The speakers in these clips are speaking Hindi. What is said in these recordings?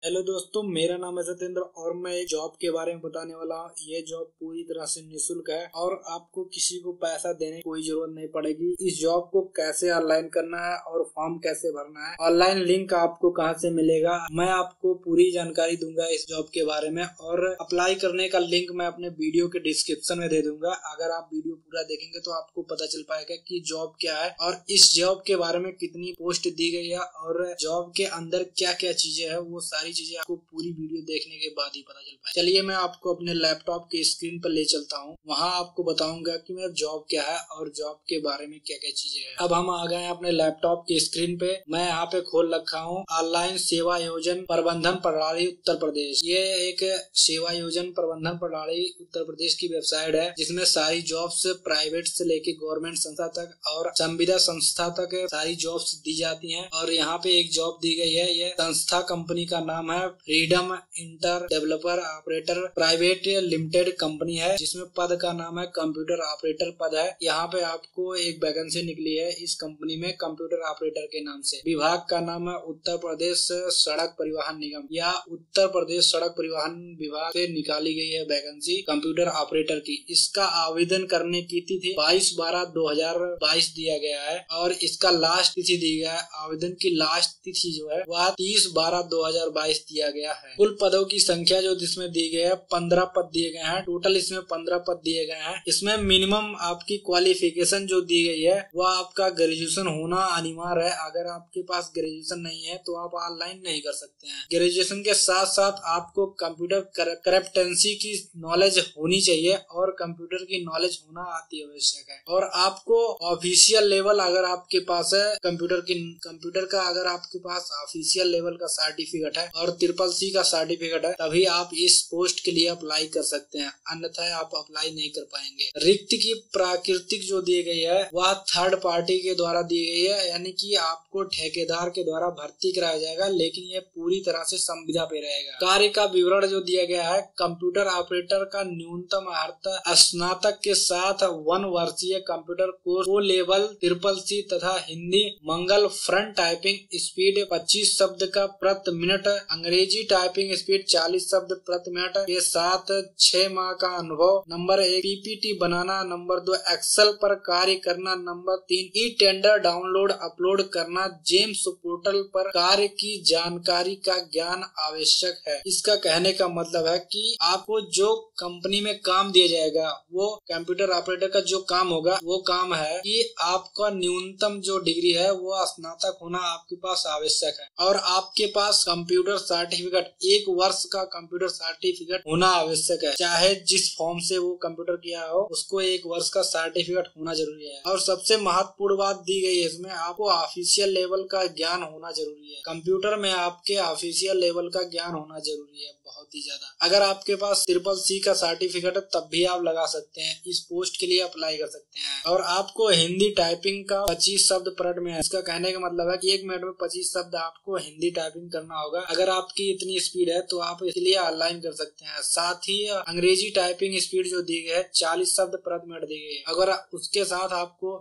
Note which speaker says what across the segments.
Speaker 1: हेलो दोस्तों, मेरा नाम है सत्येंद्र और मैं एक जॉब के बारे में बताने वाला हूँ। ये जॉब पूरी तरह से निःशुल्क है और आपको किसी को पैसा देने की कोई जरूरत नहीं पड़ेगी। इस जॉब को कैसे ऑनलाइन करना है और फॉर्म कैसे भरना है, ऑनलाइन लिंक आपको कहाँ से मिलेगा, मैं आपको पूरी जानकारी दूंगा इस जॉब के बारे में। और अप्लाई करने का लिंक मैं अपने वीडियो के डिस्क्रिप्शन में दे दूंगा। अगर आप वीडियो पूरा देखेंगे तो आपको पता चल पाएगा कि जॉब क्या है और इस जॉब के बारे में कितनी पोस्ट दी गई है और जॉब के अंदर क्या क्या चीजें है, वो सारी चीजें आपको पूरी वीडियो देखने के बाद ही पता चल पाए। चलिए मैं आपको अपने लैपटॉप के स्क्रीन पर ले चलता हूँ, वहाँ आपको बताऊंगा कि मेरा जॉब क्या है और जॉब के बारे में क्या क्या चीजें हैं। अब हम आ गए हैं अपने लैपटॉप के स्क्रीन पे। मैं यहाँ पे खोल रखा हूँ ऑनलाइन सेवा योजन प्रबंधन प्रणाली उत्तर प्रदेश। ये एक सेवा योजन प्रबंधन प्रणाली उत्तर प्रदेश की वेबसाइट है जिसमें सारी जॉब्स प्राइवेट से लेके गवर्नमेंट संस्था तक और संविदा संस्था तक सारी जॉब्स दी जाती हैं। और यहाँ पे एक जॉब दी गई है, ये संस्था कंपनी का नाम है freedom inter developer operator private limited company है, जिसमें पद का नाम है कंप्यूटर ऑपरेटर पद है। यहाँ पे आपको एक वैकेंसी निकली है इस कंपनी में कंप्यूटर ऑपरेटर के नाम से। विभाग का नाम है उत्तर प्रदेश सड़क परिवहन निगम या उत्तर प्रदेश सड़क परिवहन विभाग से निकाली गई है वैकेंसी कंप्यूटर ऑपरेटर की। इसका आवेदन करने की तिथि 22/12/2022 दिया गया है और इसका लास्ट तिथि दी गया है। आवेदन की लास्ट तिथि जो है वह 30/12/2022 दिया गया है। कुल पदों की संख्या जो इसमें दी गई है 15 पद दिए गए हैं। टोटल इसमें 15 पद दिए गए हैं। इसमें मिनिमम आपकी क्वालिफिकेशन जो दी गई है वह आपका ग्रेजुएशन होना अनिवार्य है। अगर आपके पास ग्रेजुएशन नहीं है तो आप ऑनलाइन नहीं कर सकते हैं। ग्रेजुएशन के साथ साथ आपको कंप्यूटर करेप्टेंसी की नॉलेज होनी चाहिए और कंप्यूटर की नॉलेज होना अति आवश्यक है। और आपको ऑफिशियल लेवल अगर आपके पास है कंप्यूटर का अगर आपके पास ऑफिशियल लेवल का सर्टिफिकेट है और CCC का सर्टिफिकेट है तभी आप इस पोस्ट के लिए अप्लाई कर सकते हैं, अन्यथा आप अप्लाई नहीं कर पाएंगे। रिक्त की प्राकृतिक जो दी गई है वह थर्ड पार्टी के द्वारा दी गई है, यानी कि आपको ठेकेदार के द्वारा भर्ती कराया जाएगा, लेकिन ये पूरी तरह से संविदा पे रहेगा। कार्य का विवरण जो दिया गया है, कंप्यूटर ऑपरेटर का न्यूनतम अर्हता स्नातक के साथ 1 वर्षीय computer course O level CCC तथा Hindi Mangal font typing speed 25 शब्द का प्रति मिनट, अंग्रेजी टाइपिंग स्पीड 40 शब्द प्रति मिनट के साथ 6 माह का अनुभव। नंबर 1 PPT बनाना। नंबर 2 एक्सेल पर कार्य करना। Number 3 e tender download upload करना। जेम्स पोर्टल पर कार्य की जानकारी का ज्ञान आवश्यक है। इसका कहने का मतलब है कि आपको जो कंपनी में काम दिया जाएगा वो कंप्यूटर ऑपरेटर का जो काम होगा वो काम है कि आपका न्यूनतम जो डिग्री है वो स्नातक होना आपके पास आवश्यक है और आपके पास कंप्यूटर सर्टिफिकेट 1 वर्ष का कंप्यूटर सर्टिफिकेट होना आवश्यक है। चाहे जिस फॉर्म से वो कंप्यूटर किया हो उसको 1 वर्ष का सर्टिफिकेट होना जरूरी है। और सबसे महत्वपूर्ण बात दी गई है इसमें, आपको ऑफिशियल लेवल का ज्ञान होना जरूरी है। कंप्यूटर में आपके ऑफिशियल लेवल का ज्ञान होना जरूरी है, बहुत ही ज्यादा। अगर आपके पास CCC का सर्टिफिकेट है तब भी आप लगा सकते हैं, इस पोस्ट के लिए अप्लाई कर सकते हैं। और आपको हिंदी टाइपिंग का 25 शब्द प्रति मिनट, इसका कहने का मतलब है कि 1 मिनट में 25 शब्द आपको हिंदी टाइपिंग करना होगा। अगर आपकी इतनी स्पीड है तो आप इसके लिए ऑनलाइन कर सकते हैं। साथ ही अंग्रेजी टाइपिंग स्पीड जो दी गई है 40 शब्द प्रति मिनट दी गई है। अगर उसके साथ आपको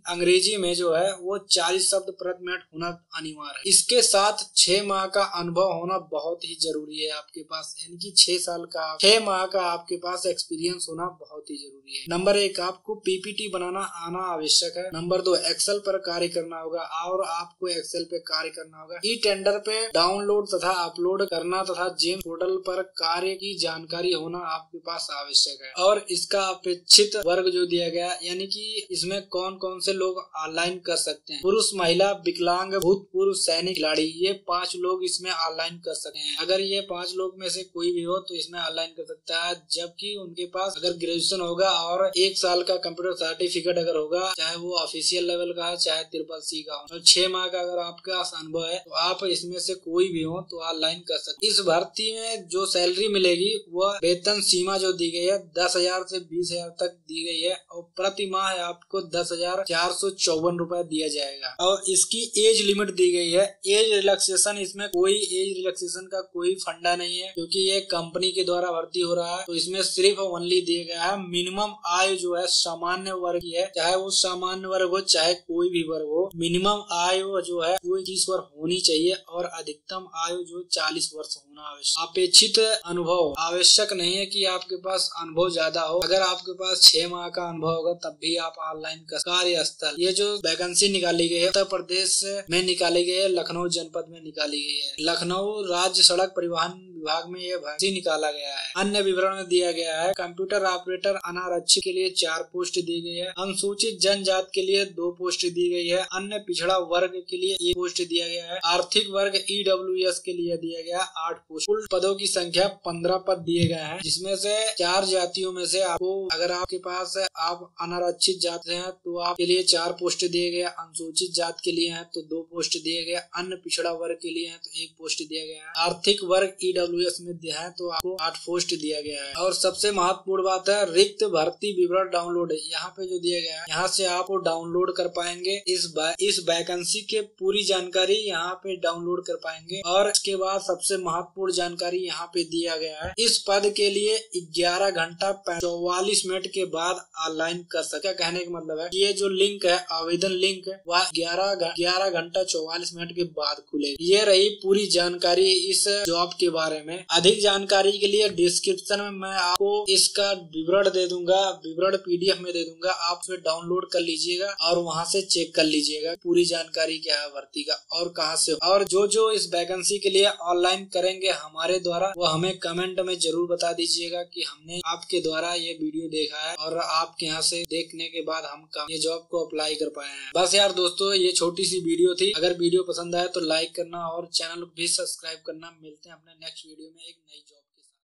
Speaker 1: अंग्रेजी में जो है वो 40 शब्द प्रति मिनट होना अनिवार्य है। इसके साथ 6 माह का अनुभव होना बहुत ही जरूरी है आपके पास, यानी कि 6 माह का आपके पास एक्सपीरियंस होना बहुत ही जरूरी है। नंबर 1 आपको PPT बनाना आना आवश्यक है। नंबर 2 एक्सेल पर कार्य करना होगा और आपको एक्सेल पे कार्य करना होगा। ई टेंडर पे डाउनलोड तथा अपलोड करना तथा जेम्स पोर्टल पर कार्य की जानकारी होना आपके पास आवश्यक है। और इसका अपेक्षित वर्ग जो दिया गया, यानी कि इसमें कौन कौन से लोग ऑनलाइन कर सकते हैं। पुरुष, महिला, विकलांग, भूतपूर्व सैनिक, खिलाड़ी, ये 5 लोग इसमें ऑनलाइन कर सकते हैं। अगर ये 5 लोग में से कोई भी हो तो इसमें ऑनलाइन कर सकता है, जबकि उनके पास अगर ग्रेजुएशन होगा और 1 साल का कंप्यूटर सर्टिफिकेट अगर होगा, चाहे वो ऑफिशियल लेवल का है चाहे CCC का हो, और 6 माह का अगर आपके पास अनुभव है तो आप इसमें से कोई भी हो तो ऑनलाइन कर सकते। इस भर्ती में जो सैलरी मिलेगी वह वेतन सीमा जो दी गई है 10,000 से 20,000 तक दी गई है और प्रति माह आपको 10,454 रुपए दिया जाएगा। और इसकी एज लिमिट दी गई है। एज रिलैक्सेशन, इसमें कोई एज रिलैक्सेशन का कोई फंडा नहीं है क्योंकि ये कंपनी के द्वारा भर्ती हो रहा है। तो इसमें सिर्फ ओनली दिया गया है मिनिमम आयु जो है सामान्य वर्ग की है, चाहे वो सामान्य वर्ग हो चाहे कोई भी वर्ग हो, मिनिमम आयु जो है वो 21 वर्ष होनी चाहिए और अधिकतम आयु जो उसमें 40 वर्ष होना आवश्यक। अपेक्षित अनुभव आवश्यक नहीं है कि आपके पास अनुभव ज्यादा हो। अगर आपके पास 6 माह का अनुभव होगा तब भी आप ऑनलाइन कार्यस्थल, ये जो वैकेंसी निकाली गई है उत्तर प्रदेश में निकाली गई है, लखनऊ जनपद में निकाली गई है। लखनऊ राज्य सड़क परिवहन विभाग में ये भर्ती निकाला गया है। अन्य विवरण में दिया गया है कंप्यूटर ऑपरेटर अनारक्षित के लिए 4 पोस्ट दी गई है, अनुसूचित जनजाति के लिए 2 पोस्ट दी गई है, अन्य पिछड़ा वर्ग के लिए 1 पोस्ट दिया गया है, आर्थिक वर्ग EWS के लिए दिया गया 8 पोस्ट। कुल पदों की संख्या 15 पद दिए गए हैं, जिसमें से 4 जातियों में से आपको, अगर आपके पास आप अनारक्षित जाति हैं तो आपके लिए 4 पोस्ट दिए गए, अनुसूचित जाति के लिए हैं तो 2 पोस्ट दिए गए, अन्य पिछड़ा वर्ग के लिए हैं तो 1 पोस्ट दिया गया है, आर्थिक वर्ग EWS में है तो आपको 8 पोस्ट दिया गया है। और सबसे महत्वपूर्ण बात है रिक्त भर्ती विवरण डाउनलोड, यहाँ पे जो दिया गया है यहाँ से आप डाउनलोड कर पाएंगे इस वैकेंसी के पूरी जानकारी यहाँ पे डाउनलोड कर पाएंगे। और इसके बाद सबसे महत्वपूर्ण जानकारी यहाँ पे दिया गया है, इस पद के लिए 11 घंटा 44 मिनट के बाद ऑनलाइन कर सकते। कहने का मतलब है ये जो लिंक है, आवेदन लिंक है, वह 11 घंटा 44 मिनट के बाद खुलेगी। ये रही पूरी जानकारी इस जॉब के बारे में। अधिक जानकारी के लिए डिस्क्रिप्शन में मैं आपको इसका विवरण दे दूंगा, विवरण PDF में दे दूंगा, आप उसे डाउनलोड कर लीजिएगा और वहां से चेक कर लीजिएगा पूरी जानकारी क्या है भर्ती का और कहां से। और जो इस वैकेंसी के लिए ऑनलाइन करेंगे हमारे द्वारा, वो हमें कमेंट में जरूर बता दीजिएगा कि हमने आपके द्वारा ये वीडियो देखा है और आपके यहाँ से देखने के बाद हम ये जॉब को अप्लाई कर पाए हैं। बस यार दोस्तों, ये छोटी सी वीडियो थी। अगर वीडियो पसंद आए तो लाइक करना और चैनल भी सब्सक्राइब करना। मिलते हैं अपने नेक्स्ट वीडियो में एक नई जॉब।